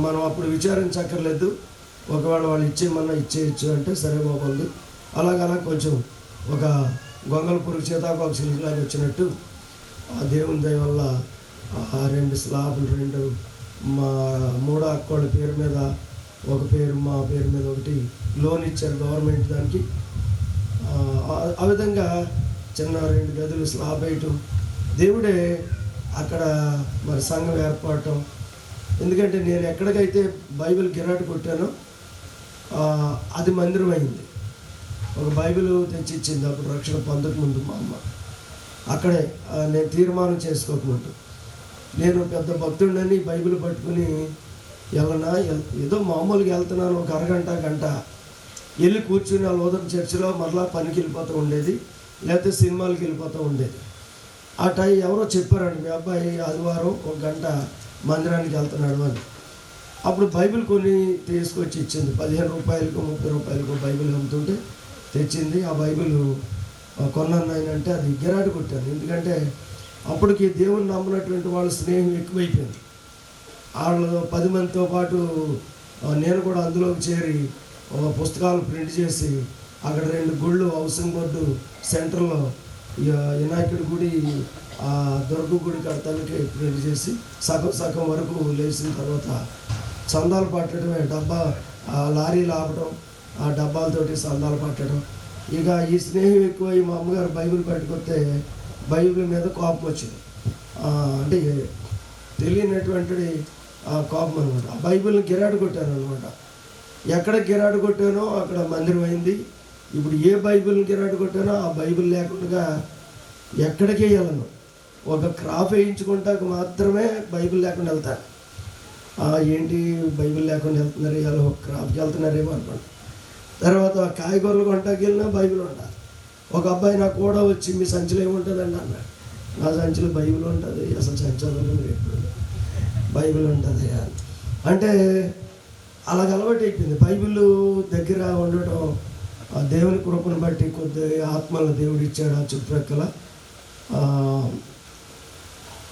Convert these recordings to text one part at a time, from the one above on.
మనం అప్పుడు విచారించక్కర్లేదు. ఒకవేళ వాళ్ళు ఇచ్చేయమన్నా ఇచ్చేయచ్చు అంటే సరే బాగుంది. అలాగలా కొంచెం ఒక గొంగళ పురుగు సీతాకోక చిలుకలాగా వచ్చినట్టు ఆ దేవుని దయ వల్ల 2 స్లాబులు, 2 మా 3 అక్కోళ్ళ పేరు మీద, ఒక పేరు మా పేరు మీద ఒకటి లోన్ ఇచ్చారు గవర్నమెంట్ దానికి. ఆ విధంగా చిన్న 2 గదులు స్లాబ్ వేయటం, దేవుడే అక్కడ మరి సంఘం ఏర్పడటం. ఎందుకంటే నేను ఎక్కడికైతే బైబిల్ గిరాటు కొట్టానో అది మందిరం అయింది. ఒక బైబిల్ తెచ్చి ఇచ్చింది అప్పుడు రక్షణ పొందకముందు మా అమ్మ. అక్కడే నేను తీర్మానం చేసుకోకముందు నేను పెద్ద భక్తుడిని బైబిల్ పట్టుకుని వెళ్ళనా, ఏదో మామూలుగా వెళ్తున్నాను, ఒక అరగంట గంట వెళ్ళి కూర్చుని ఆ లోదర్ చర్చిలో మరలా పనికి వెళ్ళిపోతూ ఉండేది, లేకపోతే సినిమాలకు వెళ్ళిపోతూ ఉండేది. ఆ టైం ఎవరో చెప్పారండి, మీ అబ్బాయి ఆదివారం 1 గంట మందిరానికి వెళ్తున్నాడు అని. అప్పుడు బైబిల్ కొన్ని తీసుకొచ్చి ఇచ్చింది. 15 రూపాయలకు 30 రూపాయలకు బైబిల్ అమ్ముతుంటే తెచ్చింది. ఆ బైబిల్ కొన్నాను అంటే అది గిరాటు కొట్టాను. ఎందుకంటే అప్పటికి దేవుని నమ్మినటువంటి వాళ్ళ స్నేహం ఎక్కువైపోయింది. వాళ్ళు 10 మందితో పాటు నేను కూడా అందులోకి చేరి పుస్తకాలు ప్రింట్ చేసి అక్కడ 2 గుళ్ళు హౌసింగ్ బోర్డు సెంటర్లో వినాయకుడి గుడి, దుర్గ గుడి కడతానికి ప్రింట్ చేసి సగం వరకు లేచిన తర్వాత చందాలు పట్టడమే, లారీలు ఆపడం, ఆ డబ్బాలతోటి సందాలు పట్టడం. ఇక ఈ స్నేహం ఎక్కువై మా అమ్మగారు బైబిల్ పట్టుకొస్తే బైబిల్ మీద కోపం వచ్చింది. అంటే తెలియనటువంటి కోపం అనమాట. ఆ బైబిల్ని గిరాటు కొట్టాను అనమాట. ఎక్కడ గిరాటు కొట్టానో అక్కడ మందిరం అయింది. ఇప్పుడు ఏ బైబిల్ని గిరాటు కొట్టానో ఆ బైబిల్ లేకుండా ఎక్కడికి వెళ్ళను. ఒక క్రాప్ వేయించుకుంటాక మాత్రమే బైబిల్ లేకుండా వెళ్తాను. ఏంటి బైబిల్ లేకుండా వెళ్తున్నారు, ఇలా ఒక క్రాప్కి వెళ్తున్నారేమో అనుకోండి. తర్వాత కాయగూరలు కొంటాకి వెళ్ళినా బైబిల్ ఉండాలి. ఒక అబ్బాయి నాకు కూడా వచ్చి మీ సంచిలో ఏముంటుందండి అన్నాడు. నా సంచిలో బైబిల్ ఉంటుంది. అసలు సంచలనం మీరు ఎప్పుడు బైబిల్ ఉంటుంది అంటే అలాగ అలవాటు అయిపోయింది. బైబిల్ దగ్గర ఉండటం దేవుని కృపను బట్టి కొద్ది ఆత్మలను దేవుడు ఇచ్చాడు ఆ చుట్టుప్రక్కల.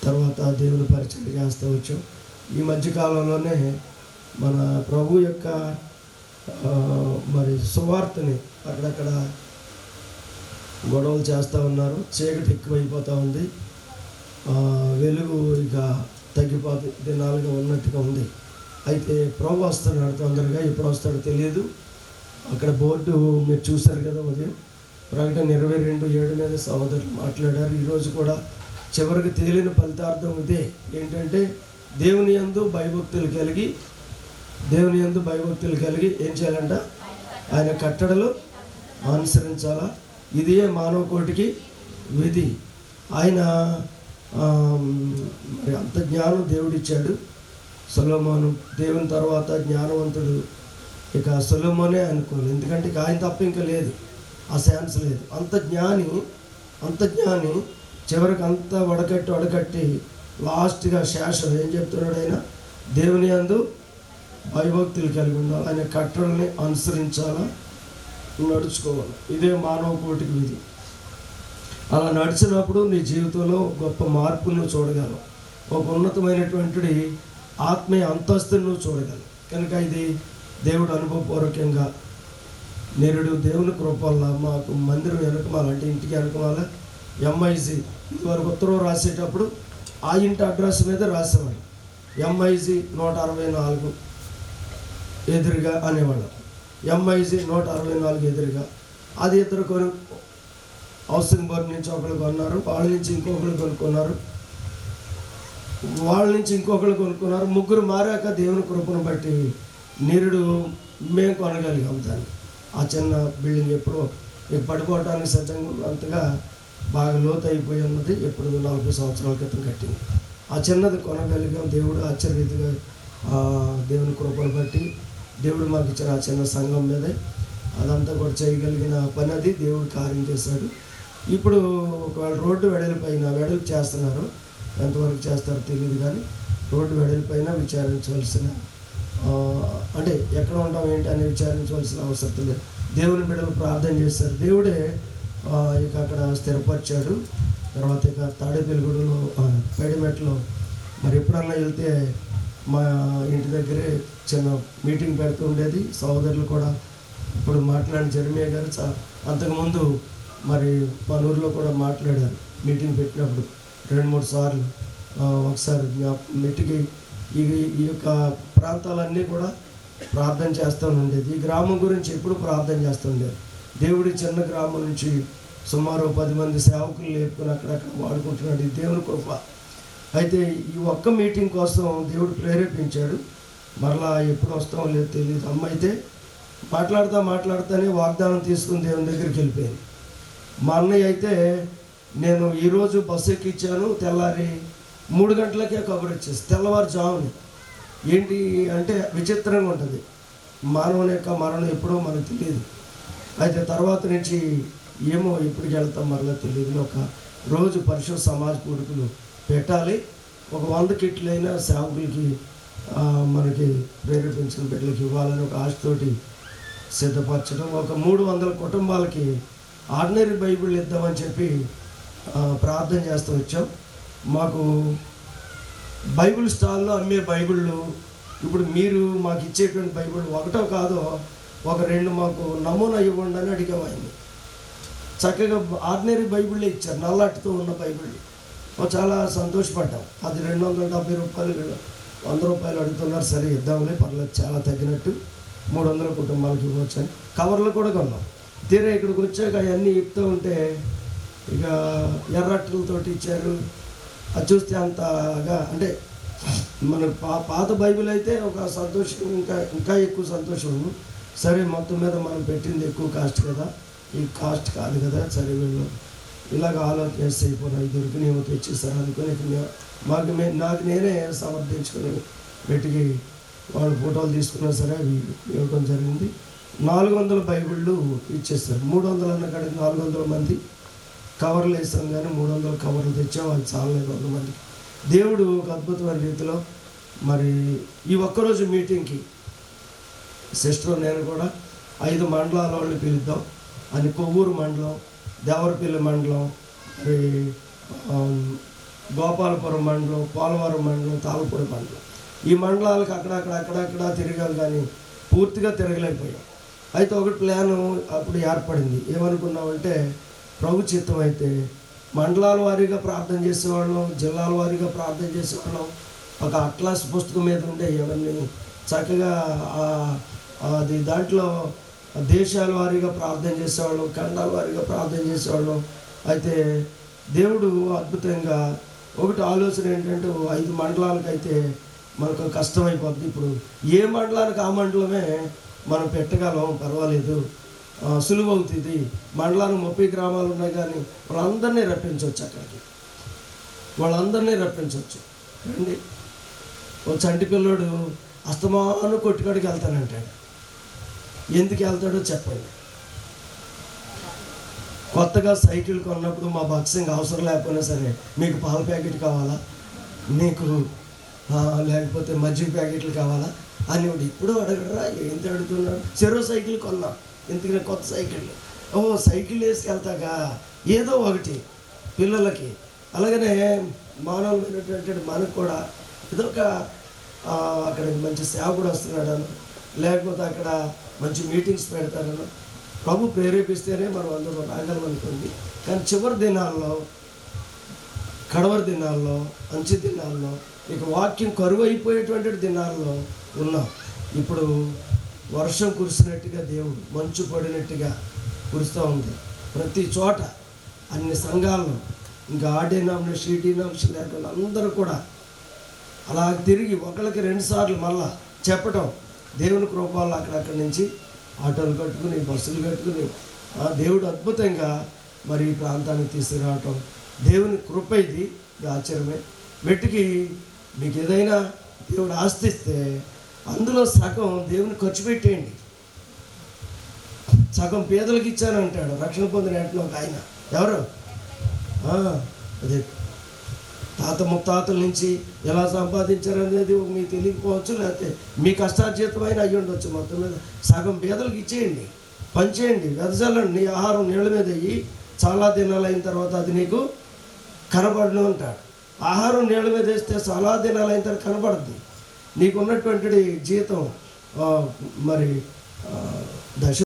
తర్వాత దేవుని పరిచయం చేస్తూ వచ్చాం. ఈ మధ్యకాలంలోనే మన ప్రభు యొక్క మరి సువార్తని అక్కడక్కడ గొడవలు చేస్తూ ఉన్నారు. చీకటి ఎక్కువైపోతూ ఉంది. వెలుగు ఇక తగ్గిపోతే దినాలుగా ఉన్నట్టుగా ఉంది. అయితే ప్రభు వస్తున్నాడు తొందరగా. ఎప్పుడు వస్తాడో తెలియదు. అక్కడ బోర్డు మీరు చూశారు కదా ఉదయం, ప్రకటన 22:7 మీద సహోదరులు మాట్లాడారు. ఈరోజు కూడా చివరికి తేలిన ఫలితార్థం ఇదే. ఏంటంటే దేవుని యందు భయభక్తులు కలిగి ఏం చేయాలంట? ఆయన కట్టడలు అనుసరించాలా. ఇదే మానవ కోటికి విధి. ఆయన మరి అంత జ్ఞానం దేవుడిచ్చాడు. సొలొమోను దేవుని తర్వాత జ్ఞానవంతుడు ఇక సొలొమోనే అనుకోను. ఎందుకంటే ఇక ఆయన తప్ప ఇంకా లేదు, ఆ ఛాన్స్ లేదు. అంత జ్ఞాని చివరికి అంతా వడకట్టి లాస్ట్గా శేషం ఏం చెప్తున్నాడు? ఆయన దేవుని యందు భయభక్తులు కలిగి ఉండాలి, ఆయన కట్టడల్ని అనుసరించాలా, నడుచుకోవాలి. ఇదే మానవ కోటికి విధి. అలా నడిచినప్పుడు నీ జీవితంలో గొప్ప మార్పును చూడగలవు. ఒక ఉన్నతమైనటువంటి ఆత్మీయ అంతస్తును నువ్వు చూడగలవు. కనుక ఇది దేవుడు అనుభవపూర్వకంగా నేరుడు దేవుని కృప వల్ల మాకు మందిరం వెనకమాల, అంటే ఇంటికి వెనకమాల MIC ఇదివరకు ఉత్తరం రాసేటప్పుడు ఆ ఇంటి అడ్రస్ మీద రాసేవాడు. MIC 164 ఎదురుగా అనేవాళ్ళం. MIC 164 ఎదురుగా. అది ఇద్దరు హౌసింగ్ బోర్డు నుంచి ఒకళ్ళు కొన్నారు, వాళ్ళ నుంచి ఇంకొకళ్ళు కొనుక్కున్నారు. ముగ్గురు మారాక దేవుని కృపను బట్టి నిరుడు మేము కొనగలిగాం దాన్ని. ఆ చిన్న బిల్డింగ్ ఎప్పుడో పడిపోవడానికి సిద్ధంగా ఉన్నంతగా బాగా లోతు అయిపోయి ఉన్నది. ఎప్పుడు 40 సంవత్సరాల క్రితం కట్టింది. ఆ చిన్నది కొనగలిగాం. దేవుడు ఆశ్చర్యరీతిగా దేవుని కృపను బట్టి దేవుడు మాకు ఇచ్చిన ఆ చిన్న సంఘం మీదే అదంతా కూడా చేయగలిగిన పని అది దేవుడు కార్యం చేశాడు. ఇప్పుడు ఒకవేళ రోడ్డు వెడల్పు చేస్తున్నారు, ఎంతవరకు చేస్తారో తెలియదు, కానీ రోడ్డు వెడల్పైన విచారించవలసిన అంటే ఎక్కడ ఉంటాం ఏంటి అని విచారించవలసిన అవసరం లేదు. దేవుని బిడ్డలు ప్రార్థన చేస్తారు. దేవుడే ఇక అక్కడ స్థిరపరిచాడు. తర్వాత ఇక తాడేపల్లిగూడలో పైడిమెట్లో మరి ఎప్పుడన్నా వెళ్తే మా ఇంటి దగ్గరే చిన్న మీటింగ్ పెడుతూ ఉండేది. సహోదరులు కూడా ఇప్పుడు మాట్లాడిన జెర్మియా గారు అంతకుముందు మరి మన ఊరిలో కూడా మాట్లాడారు. మీటింగ్ పెట్టినప్పుడు 2-3 సార్లు. ఒకసారి మెట్టికి ఈ యొక్క ప్రాంతాలన్నీ కూడా ప్రార్థన చేస్తూ ఉండేది. ఈ గ్రామం గురించి ఎప్పుడు ప్రార్థన చేస్తూ ఉండేది. దేవుడి చిన్న గ్రామం నుంచి సుమారు 10 మంది సేవకులు లేపుకొని అక్కడక్కడ వాడుకుంటున్నాడు. ఈ దేవుని కృప. అయితే ఈ ఒక్క మీటింగ్ కోసం దేవుడు ప్రేరేపించాడు. మరలా ఎప్పుడు వస్తామో లేదు తెలియదు. అమ్మ అయితే మాట్లాడుతానే వాగ్దానం తీసుకుని దేవుని దగ్గరికి వెళ్ళిపోయింది. మా అన్నయ్య అయితే నేను ఈరోజు బస్సు ఎక్కిచ్చాను, తెల్లారి 3 గంటలకే కబురు వచ్చేసి తెల్లవారుజాముని. ఏంటి అంటే విచిత్రంగా ఉంటుంది. మానవుని యొక్క మరణం ఎప్పుడో మనకు తెలియదు. అయితే తర్వాత నుంచి ఏమో ఎప్పటికి వెళ్తాం మరలా తెలియదు. ఒక రోజు పరిశుద్ధ సమాజ కూడుకులు పెట్టాలి, ఒక 100 కిట్లైనా సేవకులకి మనకి ప్రేరేపించిన బిడ్డలకి ఇవ్వాలని ఒక ఆశతోటి సిద్ధపరచడం. ఒక 300 కుటుంబాలకి ఆర్డినరీ బైబిల్ ఇద్దామని చెప్పి ప్రార్థన చేస్తూ వచ్చాం. మాకు బైబిల్ స్టాల్లో అమ్మే బైబిళ్ళు ఇప్పుడు మీరు మాకు ఇచ్చేటువంటి బైబిల్ ఒకటో కాదో ఒక 2 మాకు నమూనా ఇవ్వండి అని అడిగామైంది. చక్కగా ఆర్డినరీ బైబిళ్ళే ఇచ్చారు, నల్లటితో ఉన్న బైబిళ్ళు. చాలా సంతోషపడ్డాం. అది 270 రూపాయలు 100 రూపాయలు అడుగుతున్నారు. సరే ఇద్దాంలే, పర్లేదు, చాలా తగ్గినట్టు 300 కుటుంబాలకి ఇవ్వచ్చు అని కవర్లు కూడా కొన్నాం. తీరా ఇక్కడికి వచ్చాక అవన్నీ ఇస్తూ ఉంటే ఇక ఎర్రట్టలతోటి ఇచ్చారు. అది చూస్తే అంతగా అంటే మనకు పాత బైబిల్ అయితే ఒక సంతోషం, ఇంకా ఎక్కువ సంతోషం. సరే మొత్తం మీద మనం పెట్టింది ఎక్కువ కాస్ట్ కదా, ఈ కాస్ట్ కాదు కదా, సరే వీళ్ళు ఇలాగ ఆలోచన చేస్తే అయిపోయినా దొరికినేమో తెచ్చేస్తారు అనుకుని నాకు నేనే సమర్థించుకొని వెతికి వాళ్ళు ఫోటోలు తీసుకున్నా సరే అవి ఇవ్వడం జరిగింది. 400 బైబిళ్ళు ఇచ్చేస్తారు. 300 అన్న కాడికి 400 మంది కవర్లు వేస్తాం, కానీ 300 కవర్లు తెచ్చాం. అది చాలలేదు 100 మందికి. దేవుడు ఒక అద్భుతమైన రీతిలో మరి ఈ ఒక్కరోజు మీటింగ్కి సిస్టర్ నేను కూడా 5 మండలాల వాళ్ళని పిలుద్దాం అని. కొవ్వూరు మండలం, దేవరపల్లి మండలం, మరి గోపాలపురం మండలం, పోలవరం మండలం, తాళపూడి మండలం, ఈ మండలాలకు అక్కడక్కడ తిరగాలి, కానీ పూర్తిగా తిరగలేకపోయాం. అయితే ఒకటి ప్లాను అప్పుడు ఏర్పడింది. ఏమనుకున్నామంటే ప్రభు చిత్తం అయితే మండలాల వారీగా ప్రార్థన చేసేవాళ్ళం, జిల్లాల వారీగా ప్రార్థన చేసేవాళ్ళం. ఒక అట్లాస్ పుస్తకం మీద ఉండే ఇవన్నీ చక్కగా అది దాంట్లో దేశాల వారీగా ప్రార్థన చేసేవాళ్ళం, ఖండాల వారీగా ప్రార్థన చేసేవాళ్ళం. అయితే దేవుడు అద్భుతంగా ఒకటి ఆలోచన ఏంటంటే 5 మండలాలకైతే మనకు కష్టమైపోద్ది. ఇప్పుడు ఏ మండలానికి ఆ మండలమే మనం పెట్టగలం, పర్వాలేదు, సులువు అవుతుంది. మండలానికి 30 గ్రామాలు ఉన్నాయి, కానీ వాళ్ళందరినీ రప్పించవచ్చు. అక్కడికి వాళ్ళందరినీ రప్పించవచ్చు. రండి. ఓ చంటి పిల్లోడు అస్తమాను కొట్టుకాడికి వెళ్తానంటాడు. ఎందుకు వెళ్తాడో చెప్పండి. కొత్తగా సైకిల్ కొన్నప్పుడు మా బాక్సింగ్ అవసరం లేకపోయినా సరే, మీకు పాల ప్యాకెట్ కావాలా, మీకు లేకపోతే మజ్జిగ ప్యాకెట్లు కావాలా అని ఇప్పుడు అడగడరా, ఏంటి అడుగుతున్నాడు. చెరో సైకిల్ కొన్నా, ఎందుకని కొత్త సైకిల్. సైకిల్ వేసుకెళ్తాగా ఏదో ఒకటి పిల్లలకి. అలాగనే మానవులైనటువంటి మనకు కూడా ఇదొక అక్కడ మంచి సేవకుడు వస్తున్నాడను, లేకపోతే అక్కడ మంచి మీటింగ్స్ పెడతారను ప్రభు ప్రేరేపిస్తేనే మనం అందరూ రాగలం అనుకోండి. కానీ చివరి దినాల్లో, కడవరి దినాల్లో, అంచె దినాల్లో, ఇక వాక్యం కరువు అయిపోయేటువంటి దినాల్లో ఉన్నాం. ఇప్పుడు వర్షం కురిసినట్టుగా దేవుడు మంచు పడినట్టుగా కురుస్తూ ఉంది ప్రతి చోట, అన్ని సంఘాలను. ఇంకా ఆ డినామినేషన్ ఈ డినామినేషన్ లేకుండా అందరూ కూడా అలా తిరిగి ఒకళ్ళకి 2 సార్లు మళ్ళా చెప్పటం. దేవుని కృపల్లో అక్కడక్కడి నుంచి ఆటోలు కట్టుకుని, బస్సులు కట్టుకుని దేవుడు అద్భుతంగా మరి ఈ ప్రాంతానికి తీసుకురావటం దేవుని కృప. ఇది ఆశ్చర్యమే. వెతికి మీకు ఏదైనా దేవుడు ఆస్తిస్తే అందులో సగం దేవుని ఖర్చు పెట్టేయండి. సగం పేదలకు ఇచ్చానంటాడు రక్షణ పొందిన వెంటనే ఒక ఆయన. ఎవరు? అదే తాత ముత్తాతల నుంచి ఎలా సంపాదించారనేది మీకు తెలియకపోవచ్చు, లేకపోతే మీ కష్టార్జితమైన అయ్యి ఉండొచ్చు. మొత్తం మీద సగం పేదలకు ఇచ్చేయండి, పంచేయండి, వెదజల్లండి. నీ ఆహారం నీళ్ళ మీద అయ్యి చాలా దినాలు అయిన తర్వాత అది నీకు కనబడను అంటాడు. ఆహారం నీళ్ళ మీద వేస్తే చాలా దినాలు అయిన తర్వాత కనబడుద్ది. నీకున్నటువంటి జీతం మరి దశ